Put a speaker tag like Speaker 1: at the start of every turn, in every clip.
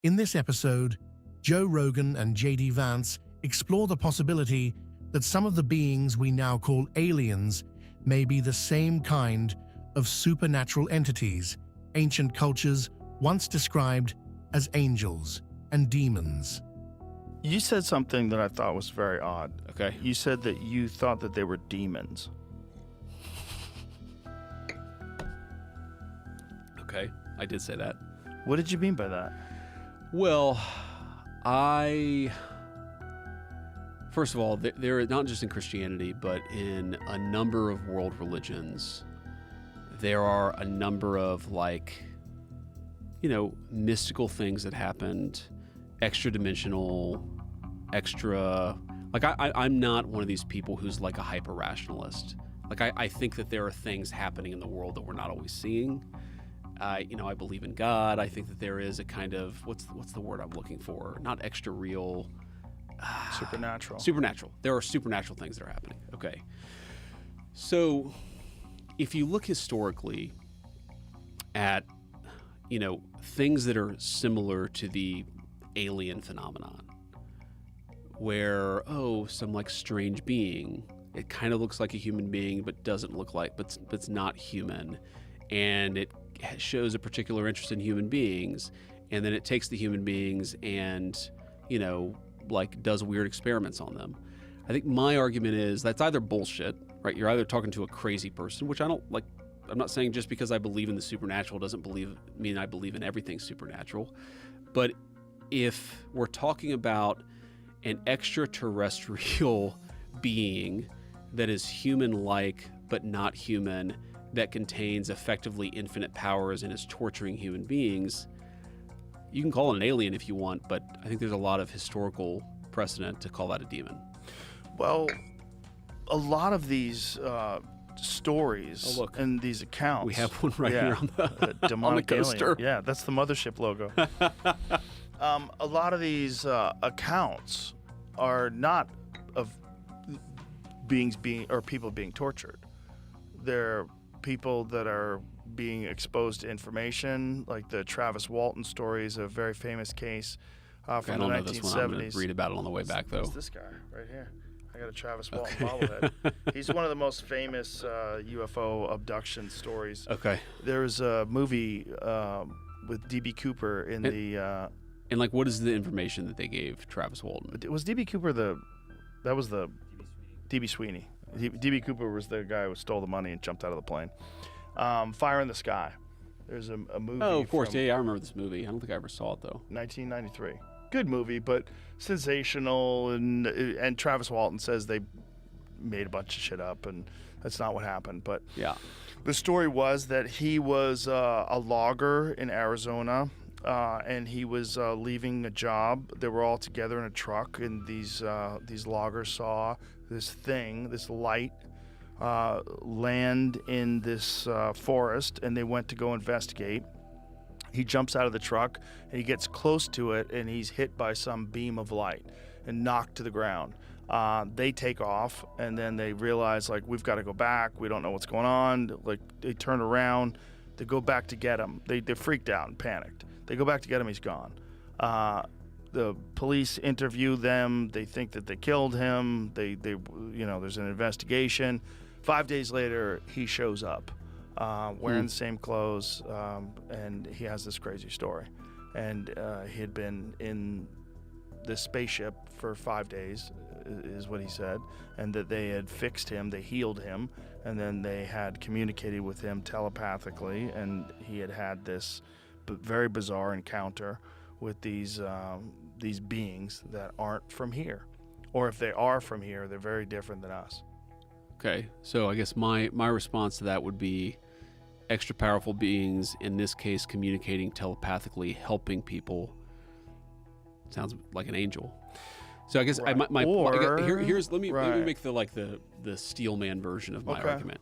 Speaker 1: In this episode, Joe Rogan and J.D. Vance explore the possibility that some of the beings we now call aliens may be the same kind of supernatural entities ancient cultures once described as angels and demons.
Speaker 2: You said something that I thought was very odd.
Speaker 3: Okay.
Speaker 2: You said that you thought that they were demons.
Speaker 3: Okay, I did say that.
Speaker 2: What did you mean by that?
Speaker 3: Well, first of all, there not just in Christianity, but in a number of world religions, there are a number of mystical things that happened, extra-dimensional, I'm not one of these people who's like a hyper-rationalist. I think that there are things happening in the world that we're not always seeing. I believe in God. I think that there is a kind of, what's the word I'm looking for? Not extra real.
Speaker 2: Supernatural.
Speaker 3: Supernatural. There are supernatural things that are happening. Okay. So if you look historically at, things that are similar to the alien phenomenon, where, some strange being, it kind of looks like a human being, but doesn't look like, but it's not human. And it shows a particular interest in human beings, and then it takes the human beings and does weird experiments on them. I think my argument is that's either bullshit, right? You're either talking to a crazy person, which I don't like. I'm not saying just because I believe in the supernatural doesn't mean I believe in everything supernatural. But if we're talking about an extraterrestrial being that is human-like but not human, that contains effectively infinite powers and is torturing human beings, you can call it an alien if you want, but I think there's a lot of historical precedent to call that a demon.
Speaker 2: Well, a lot of these stories and these accounts.
Speaker 3: We have one here on the
Speaker 2: demonic
Speaker 3: on the coaster.
Speaker 2: Alien. Yeah, that's the mothership logo. A lot of these accounts are not of people being tortured. They're people that are being exposed to information, like the Travis Walton story is a very famous case from the 1970s. I don't know this one. I'm going
Speaker 3: to read about it on the way back, though.
Speaker 2: It's this guy right here. I got a Travis Walton bobblehead. He's one of the most famous UFO abduction stories.
Speaker 3: Okay.
Speaker 2: There's a movie with D.B. Cooper in
Speaker 3: And what is the information that they gave Travis Walton?
Speaker 2: Was D.B. Cooper that was the D.B. Sweeney. D.B. Cooper was the guy who stole the money and jumped out of the plane. Fire in the Sky. There's a movie.
Speaker 3: Oh, of course. Yeah, I remember this movie. I don't think I ever saw it, though.
Speaker 2: 1993. Good movie, but sensational. And Travis Walton says they made a bunch of shit up, and that's not what happened. But
Speaker 3: yeah,
Speaker 2: the story was that he was a logger in Arizona, and he was leaving a job. They were all together in a truck, and these loggers saw this light land in this forest, and they went to go investigate. He jumps out of the truck, and he gets close to it, and he's hit by some beam of light and knocked to the ground. They take off, and then they realize, we've got to go back. We don't know what's going on. They turn around. They go back to get him. They're freaked out and panicked. They go back to get him. He's gone. The police interview them. They think that they killed him. There's an investigation. 5 days later, he shows up, wearing the same clothes, and he has this crazy story. And he had been in this spaceship for 5 days, is what he said, and that they had fixed him, they healed him, and then they had communicated with him telepathically, and he had this very bizarre encounter with these beings that aren't from here. Or if they are from here, they're very different than us.
Speaker 3: Okay, so I guess my response to that would be extra powerful beings, in this case communicating telepathically, helping people. Sounds like an angel. So I guess
Speaker 2: right.
Speaker 3: let me make the steel man version of my argument.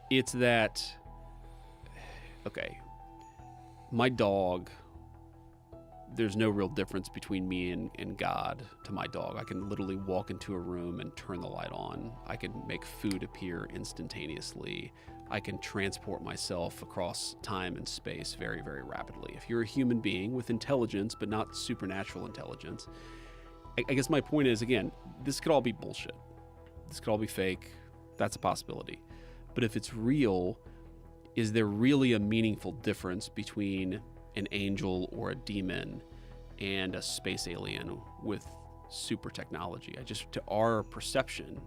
Speaker 3: It's that my dog there's no real difference between me and God to my dog. I can literally walk into a room and turn the light on. I can make food appear instantaneously. I can transport myself across time and space very, very rapidly. If you're a human being with intelligence, but not supernatural intelligence, I guess my point is, again, this could all be bullshit. This could all be fake. That's a possibility. But if it's real, is there really a meaningful difference between an angel or a demon and a space alien with super technology? To our perception,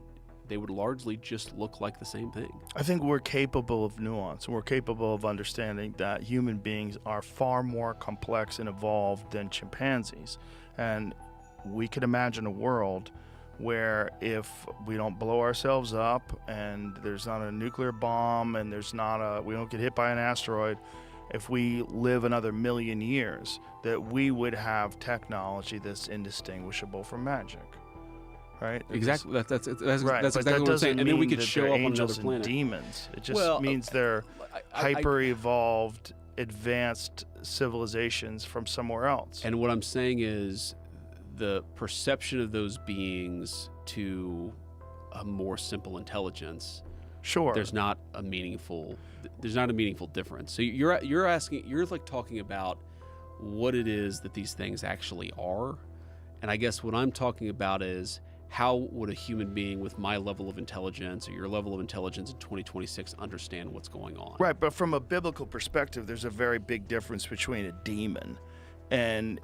Speaker 3: they would largely just look like the same thing.
Speaker 2: I think we're capable of nuance. We're capable of understanding that human beings are far more complex and evolved than chimpanzees. And we could imagine a world where if we don't blow ourselves up and there's not a nuclear bomb and we don't get hit by an asteroid, if we live another million years, that we would have technology that's indistinguishable from magic. Right?
Speaker 3: Exactly. That's
Speaker 2: right.
Speaker 3: That's
Speaker 2: but
Speaker 3: exactly
Speaker 2: that
Speaker 3: what I'm saying.
Speaker 2: doesn't
Speaker 3: And then we
Speaker 2: mean
Speaker 3: could
Speaker 2: that
Speaker 3: show
Speaker 2: they're
Speaker 3: up on
Speaker 2: angels
Speaker 3: another
Speaker 2: and
Speaker 3: planet.
Speaker 2: demons. It just means they're hyper-evolved, advanced civilizations from somewhere else.
Speaker 3: And what I'm saying is the perception of those beings to a more simple intelligence.
Speaker 2: Sure.
Speaker 3: There's not a meaningful difference. So you're like talking about what it is that these things actually are. And I guess what I'm talking about is, how would a human being with my level of intelligence or your level of intelligence in 2026 understand what's going on?
Speaker 2: Right, but from a biblical perspective, there's a very big difference between a demon and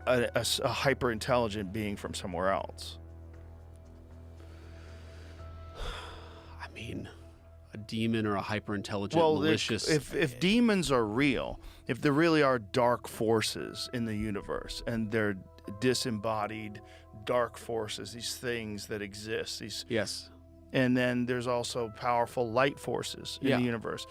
Speaker 2: a hyper-intelligent being from somewhere else.
Speaker 3: I mean, a demon or a hyper-intelligent, malicious...
Speaker 2: If demons are real, if there really are dark forces in the universe, and they're disembodied dark forces, these things that exist,
Speaker 3: Yes.
Speaker 2: And then there's also powerful light forces in the universe.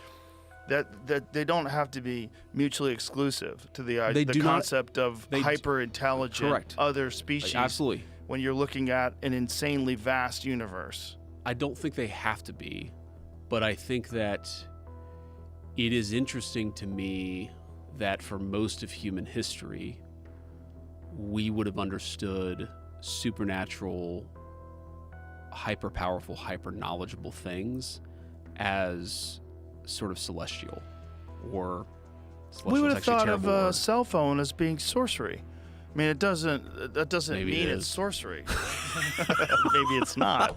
Speaker 2: That they don't have to be mutually exclusive to the concept of hyper-intelligent other species.
Speaker 3: Absolutely.
Speaker 2: When you're looking at an insanely vast universe.
Speaker 3: I don't think they have to be, but I think that it is interesting to me that for most of human history, we would have understood supernatural, hyper-powerful, hyper-knowledgeable things as sort of celestial, or celestial.
Speaker 2: We would have thought of a cell phone as being sorcery. I mean, that doesn't
Speaker 3: Maybe
Speaker 2: mean
Speaker 3: it
Speaker 2: it's
Speaker 3: is.
Speaker 2: sorcery. Maybe it's not.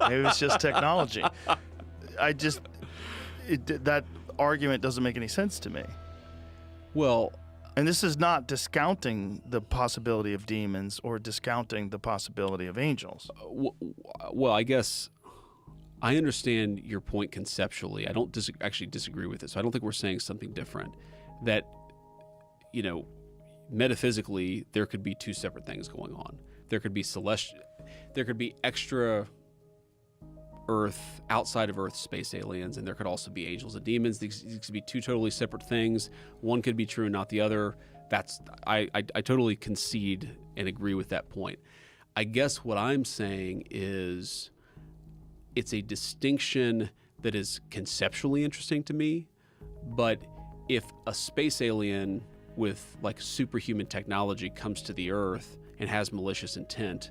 Speaker 2: Maybe it's just technology. That argument doesn't make any sense to me.
Speaker 3: Well,
Speaker 2: and this is not discounting the possibility of demons or discounting the possibility of angels.
Speaker 3: well, I guess I understand your point conceptually. I don't actually disagree with it. So I don't think we're saying something different. That, metaphysically, there could be two separate things going on. There could be there could be extra Earth, outside of Earth space aliens, and there could also be angels and demons. These could be two totally separate things. One could be true and not the other. I totally concede and agree with that point. I guess what I'm saying is it's a distinction that is conceptually interesting to me, but if a space alien with like superhuman technology comes to the Earth and has malicious intent,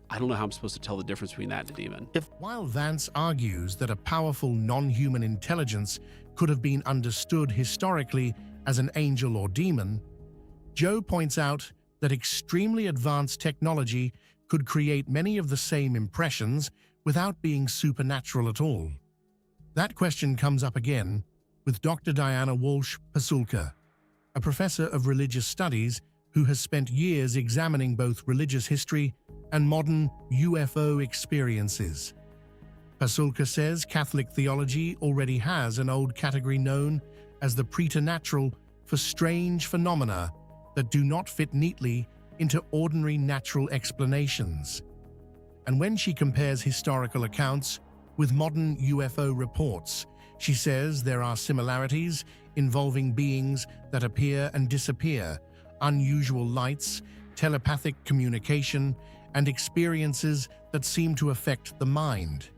Speaker 3: I don't know how I'm supposed to tell the difference between that and a demon.
Speaker 1: While Vance argues that a powerful non-human intelligence could have been understood historically as an angel or demon, Joe points out that extremely advanced technology could create many of the same impressions without being supernatural at all. That question comes up again with Dr. Diana Walsh-Pasulka, a professor of religious studies who has spent years examining both religious history and modern UFO experiences. Pasulka says Catholic theology already has an old category known as the preternatural for strange phenomena that do not fit neatly into ordinary natural explanations. And when she compares historical accounts with modern UFO reports, she says there are similarities involving beings that appear and disappear, unusual lights, telepathic communication, and experiences that seem to affect the mind.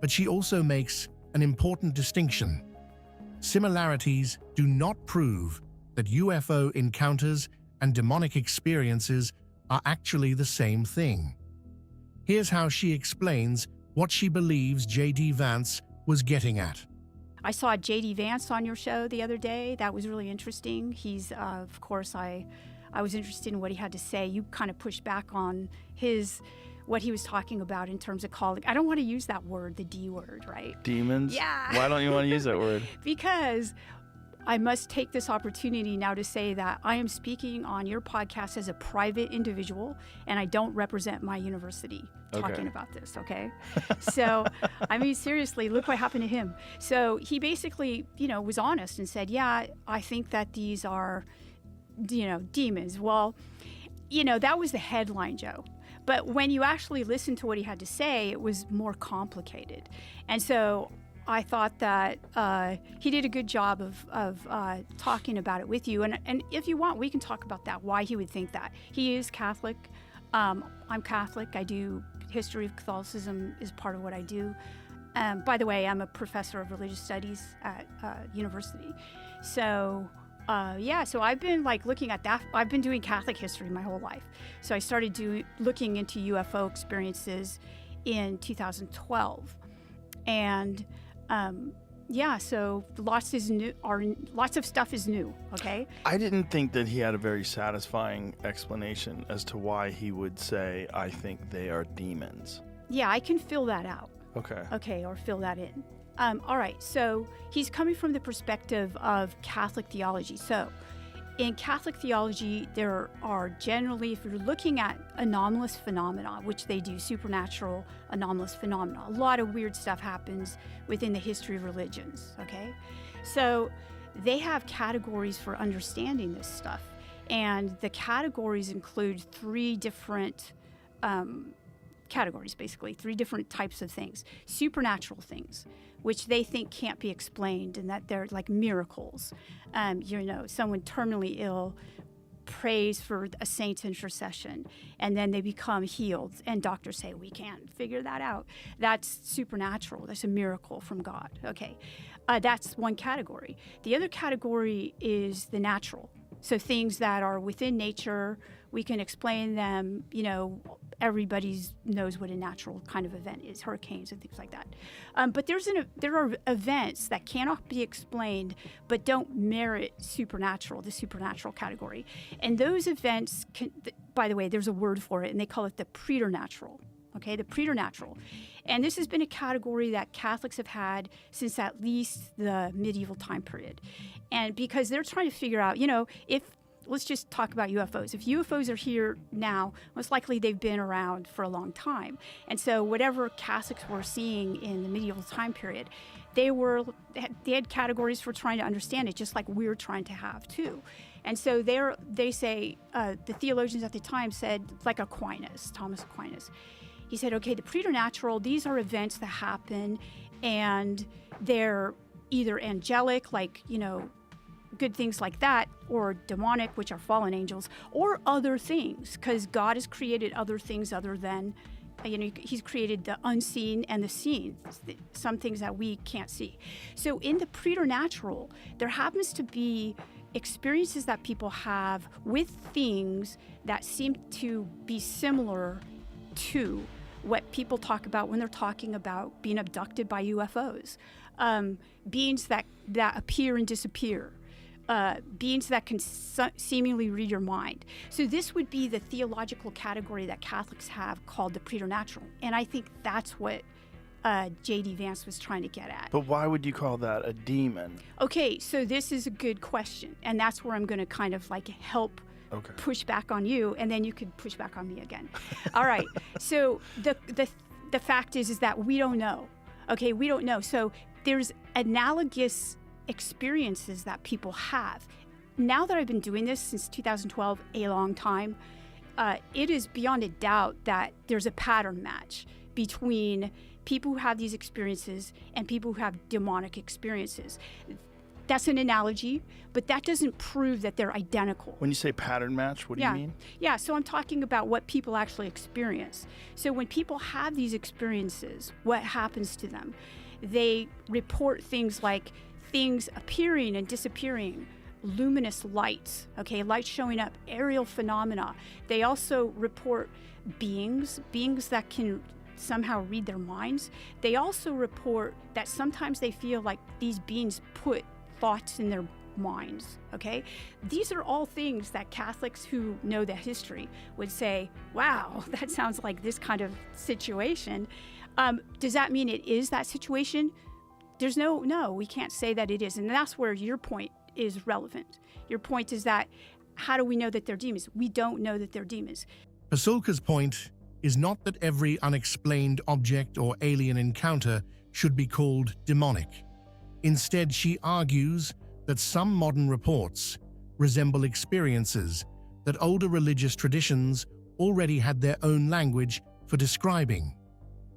Speaker 1: But she also makes an important distinction. Similarities do not prove that UFO encounters and demonic experiences are actually the same thing. Here's how she explains what she believes J.D. Vance was getting at.
Speaker 4: I saw J.D. Vance on your show the other day. That was really interesting. He's, of course, I was interested in what he had to say. You kind of pushed back on what he was talking about in terms of calling. I don't want to use that word, the D word, right?
Speaker 2: Demons?
Speaker 4: Yeah.
Speaker 2: Why don't you want to use that word?
Speaker 4: Because I must take this opportunity now to say that I am speaking on your podcast as a private individual, and I don't represent my university talking about this, okay? So, I mean, seriously, look what happened to him. So he basically, was honest and said, yeah, I think that these are, demons. Well, that was the headline, Joe. But when you actually listen to what he had to say, it was more complicated. And so I thought that he did a good job of talking about it with you. And if you want, we can talk about that, why he would think that. He is Catholic. I'm Catholic. I do history of Catholicism is part of what I do. By the way, I'm a professor of religious studies at university. So so I've been looking at that. I've been doing Catholic history my whole life. So I started looking into UFO experiences in 2012. And so lots of stuff is new, okay?
Speaker 2: I didn't think that he had a very satisfying explanation as to why he would say, I think they are demons.
Speaker 4: Yeah, I can fill that out.
Speaker 2: Okay,
Speaker 4: or fill that in. All right, so he's coming from the perspective of Catholic theology. So in Catholic theology, there are generally, if you're looking at anomalous phenomena, which they do, supernatural anomalous phenomena, a lot of weird stuff happens within the history of religions, okay? So they have categories for understanding this stuff. And the categories include three different categories, basically, three different types of things. Supernatural things, which they think can't be explained and that they're like miracles. Someone terminally ill prays for a saint's intercession and then they become healed and doctors say, we can't figure that out. That's supernatural. That's a miracle from God. Okay, that's one category. The other category is the natural. So things that are within nature, we can explain them, everybody knows what a natural kind of event is, hurricanes and things like that. But there are events that cannot be explained but don't merit the supernatural category. And those events, by the way, there's a word for it, and they call it the preternatural. Okay, the preternatural. And this has been a category that Catholics have had since at least the medieval time period. And because they're trying to figure out, let's just talk about UFOs. If UFOs are here now, most likely they've been around for a long time. And so whatever Catholics were seeing in the medieval time period, they had categories for trying to understand it, just like we're trying to have too. And so they say, the theologians at the time said, like Thomas Aquinas, he said, okay, the preternatural, these are events that happen and they're either angelic, good things like that, or demonic, which are fallen angels, or other things, because God has created other things other than, he's created the unseen and the seen, some things that we can't see. So in the preternatural, there happens to be experiences that people have with things that seem to be similar to what people talk about when they're talking about being abducted by UFOs, beings that appear and disappear, beings that can seemingly read your mind. So this would be the theological category that Catholics have called the preternatural. And I think that's what J.D. Vance was trying to get at.
Speaker 2: But why would you call that a demon?
Speaker 4: Okay, so this is a good question. And that's where I'm going to kind of help push back on you, and then you could push back on me again. All right. So the fact is that we don't know. Okay, we don't know. So there's analogous experiences that people have. Now that I've been doing this since 2012, a long time, it is beyond a doubt that there's a pattern match between people who have these experiences and people who have demonic experiences. That's an analogy, but that doesn't prove that they're identical.
Speaker 2: When you say pattern match, what do you mean?
Speaker 4: Yeah, so I'm talking about what people actually experience. So when people have these experiences, what happens to them? They report things like things appearing and disappearing, luminous lights, okay, lights showing up, aerial phenomena. They also report beings that can somehow read their minds. They also report that sometimes they feel like these beings put thoughts in their minds, okay? These are all things that Catholics who know the history would say, wow, that sounds like this kind of situation. Does that mean it is that situation? There's no, we can't say that it is. And that's where your point is relevant. Your point is that how do we know that they're demons? We don't know that they're demons.
Speaker 1: Pasulka's point is not that every unexplained object or alien encounter should be called demonic. Instead, she argues that some modern reports resemble experiences that older religious traditions already had their own language for describing.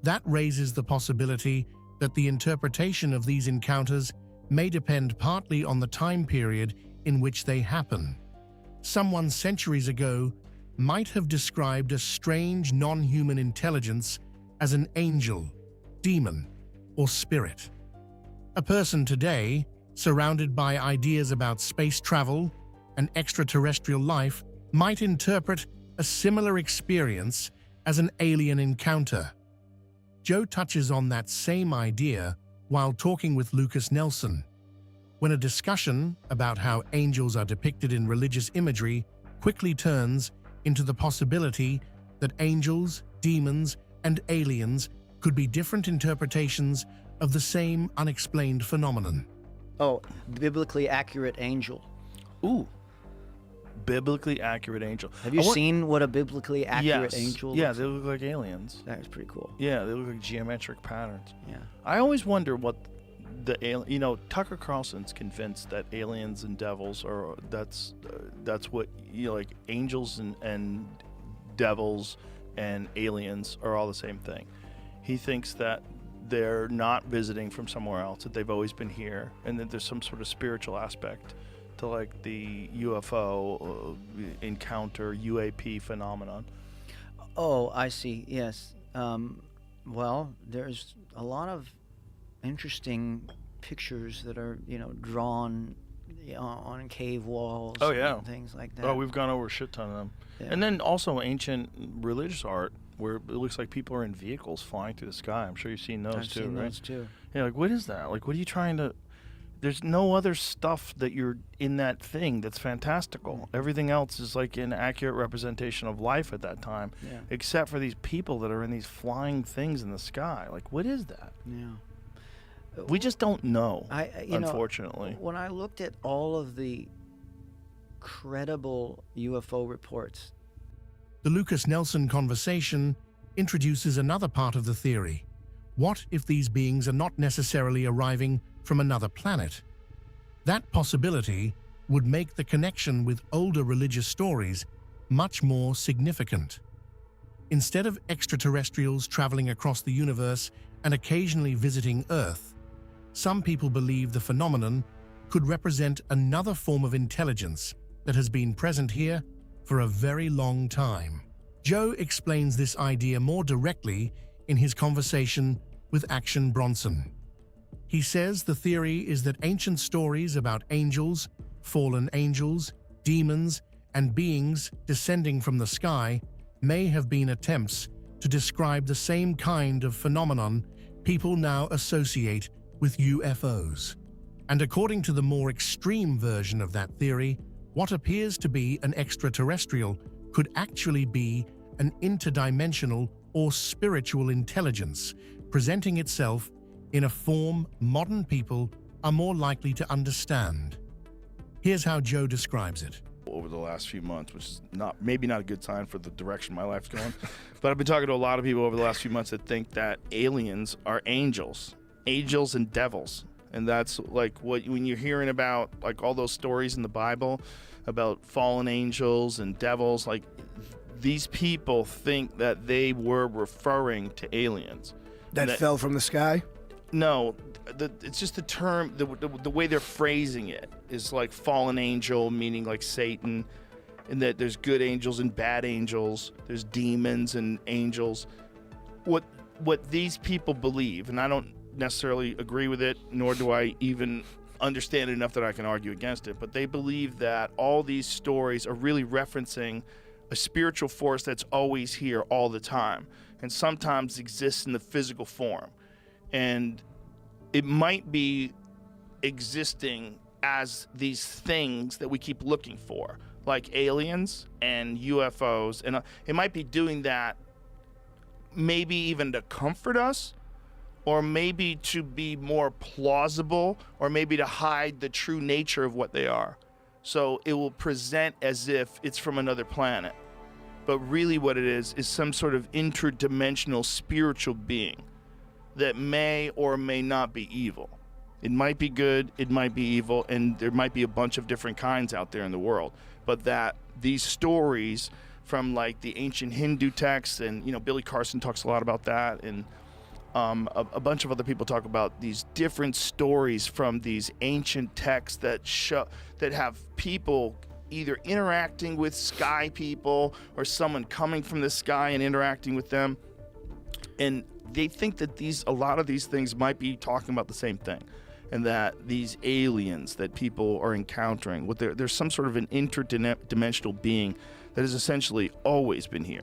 Speaker 1: That raises the possibility that the interpretation of these encounters may depend partly on the time period in which they happen. Someone centuries ago might have described a strange non-human intelligence as an angel, demon, or spirit. A person today, surrounded by ideas about space travel and extraterrestrial life, might interpret a similar experience as an alien encounter. Joe touches on that same idea while talking with Lucas Nelson. When a discussion about how angels are depicted in religious imagery quickly turns into the possibility that angels, demons, and aliens could be different interpretations of the same unexplained phenomenon.
Speaker 5: Oh, biblically accurate angel.
Speaker 2: Ooh. Biblically accurate angel.
Speaker 5: Have you seen what a biblically accurate
Speaker 2: Yes.
Speaker 5: angel
Speaker 2: Yeah,
Speaker 5: looks
Speaker 2: they look like aliens.
Speaker 5: That is pretty cool.
Speaker 2: Yeah, they look like geometric patterns.
Speaker 5: Yeah.
Speaker 2: I always wonder what the alien. You know, Tucker Carlson's convinced that aliens and devils are. That's what like angels and devils and aliens are all the same thing. He thinks that they're not visiting from somewhere else, that they've always been here, and that there's some sort of spiritual aspect to like the UFO encounter, UAP phenomenon.
Speaker 5: Oh, I see. Yes. Well, there's a lot of interesting pictures that are, drawn on cave walls.
Speaker 2: Oh, yeah.
Speaker 5: And things like that.
Speaker 2: Oh, we've gone over a shit ton of them.
Speaker 5: Yeah.
Speaker 2: And then also ancient religious art where it looks like people are in vehicles flying through the sky. I'm sure you've seen those
Speaker 5: I've
Speaker 2: too,
Speaker 5: seen
Speaker 2: right?
Speaker 5: those too.
Speaker 2: Yeah, like what is that? Like what are you trying to... There's no other stuff that you're in that thing that's fantastical. Everything else is like an accurate representation of life at that time,
Speaker 5: Yeah.
Speaker 2: except for these people that are in these flying things in the sky. Like what is that?
Speaker 5: Yeah.
Speaker 2: We just don't know,
Speaker 5: you know,
Speaker 2: unfortunately.
Speaker 5: when I looked at all of the credible UFO reports,
Speaker 1: The Lucas Nelson conversation introduces another part of the theory. What if these beings are not necessarily arriving from another planet? That possibility would make the connection with older religious stories much more significant. Instead of extraterrestrials traveling across the universe and occasionally visiting Earth, some people believe the phenomenon could represent another form of intelligence that has been present here for a very long time. Joe explains this idea more directly in his conversation with Action Bronson. He says the theory is that ancient stories about angels, fallen angels, demons, and beings descending from the sky may have been attempts to describe the same kind of phenomenon people now associate with UFOs. And according to the more extreme version of that theory, what appears to be an extraterrestrial could actually be an interdimensional or spiritual intelligence presenting itself in a form modern people are more likely to understand. Here's how Joe describes it.
Speaker 2: Over the last few months, which is maybe not a good sign for the direction my life's going, but I've been talking to a lot of people over the last few months that think that aliens are angels and devils. And that's like when you're hearing about like all those stories in the Bible about fallen angels and devils, like these people think that they were referring to aliens.
Speaker 6: That fell from the sky?
Speaker 2: No, it's just the term, the way they're phrasing it is like fallen angel, meaning like Satan, and that there's good angels and bad angels, there's demons and angels. What these people believe, and I don't necessarily agree with it, nor do I even understand it enough that I can argue against it, but they believe that all these stories are really referencing a spiritual force that's always here all the time and sometimes exists in the physical form. And it might be existing as these things that we keep looking for, like aliens and UFOs. And it might be doing that maybe even to comfort us, or maybe to be more plausible, or maybe to hide the true nature of what they are. So it will present as if it's from another planet. But really what it is some sort of interdimensional spiritual being that may or may not be evil. It might be good, it might be evil, and there might be a bunch of different kinds out there in the world. But that these stories from like the ancient Hindu texts, and Billy Carson talks a lot about that, and a bunch of other people talk about these different stories from these ancient texts that have people either interacting with sky people or someone coming from the sky and interacting with them. And they think that a lot of these things might be talking about the same thing, and that these aliens that people are encountering, there's some sort of an interdimensional being that has essentially always been here.